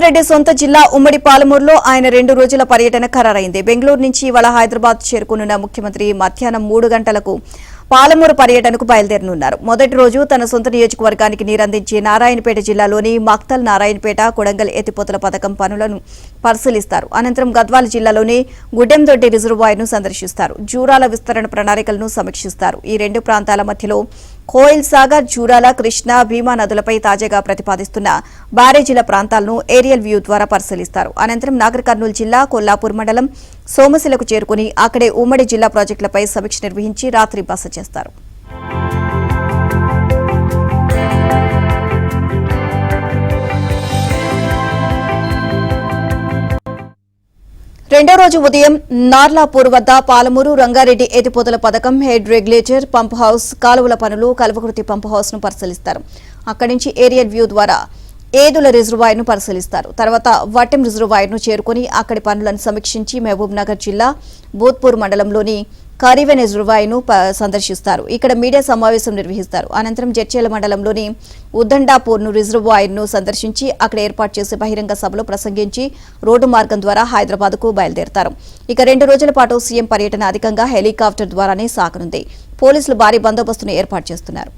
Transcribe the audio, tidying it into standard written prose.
రెడ్డి సొంత జిల్లా ఉమ్మడి పాలమూరులో ఆయన 2 రోజుల పర్యటన ఖరారైంది. బెంగళూరు నుంచి ఇవాళ హైదరాబాద్ చేరుకున్న ముఖ్యమంత్రి మధ్యాహ్నం 3 గంటలకు పాలమూరు పర్యటనకు బయలుదేరనున్నారు. మొదటి రోజు తన సొంత నియోజకవర్గానికి నీరందించే నారాయణపేట జిల్లాలోని మక్తల్, నారాయణపేట, కొడంగల్ ఎత్తిపోతల పథకం పనులను పరిశీలిస్తారు. అనంతరం గద్వాల జిల్లాలోని గుడ్డెందొడ్డి రిజర్వాయర్ను సందర్శిస్తారు. జూరాల విస్తరణ ప్రణాళికలను సమీక్షిస్తారు. ఈ 2 ప్రాంతాల మధ్యలో కోయిల్ సాగర్, జూరాల, కృష్ణా, భీమా నదులపై తాజాగా ప్రతిపాదిస్తున్న బ్యారేజీల ప్రాంతాలను ఏరియల్ వ్యూ ద్వారా పరిశీలిస్తారు. అనంతరం నాగర్ కర్నూలు జిల్లా కొల్లాపూర్ మండలం సోమశిలకు చేరుకుని అక్కడే ఉమ్మడి జిల్లా ప్రాజెక్టులపై సమీక్ష నిర్వహించి రాత్రి బస చేస్తారు. రెండో రోజు ఉదయం నార్లాపూర్ వద్ద పాలమూరు రంగారెడ్డి ఎత్తిపోతల పథకం, హెడ్ రెగ్యులేటర్, పంప్ హౌస్, కాలువల పనులు, కల్వకుర్తి పంప్ హౌస్ ను పరిశీలిస్తారు. అక్కడి నుంచి ఏరియల్ వ్యూ ద్వారా ఏదుల రిజర్వాయర్ ను పరిశీలిస్తారు. తర్వాత వటెం రిజర్వాయర్ ను చేరుకుని అక్కడి పనులను సమీక్షించి మహబూబ్ నగర్ జిల్లా బోధ్పూర్ మండలంలోని కరీవెన్ రిజర్వాయర్ ను సందర్శిస్తారు. ఇక్కడ మీడియా సమావేశం నిర్వహిస్తారు. అనంతరం జడ్చేల మండలంలోని ఉద్దండాపూర్ ను రిజర్వాయర్ ను సందర్శించి అక్కడ ఏర్పాటు చేసే బహిరంగ సభలో ప్రసంగించి రోడ్డు మార్గం ద్వారా హైదరాబాద్ కు బయలుదేరతారు. ఇక 2 రోజుల పాటు సీఎం పర్యటన అధికంగా హెలికాప్టర్ ద్వారానే సాగనుంది. పోలీసులు భారీ బందోబస్తును ఏర్పాటు చేస్తున్నారు.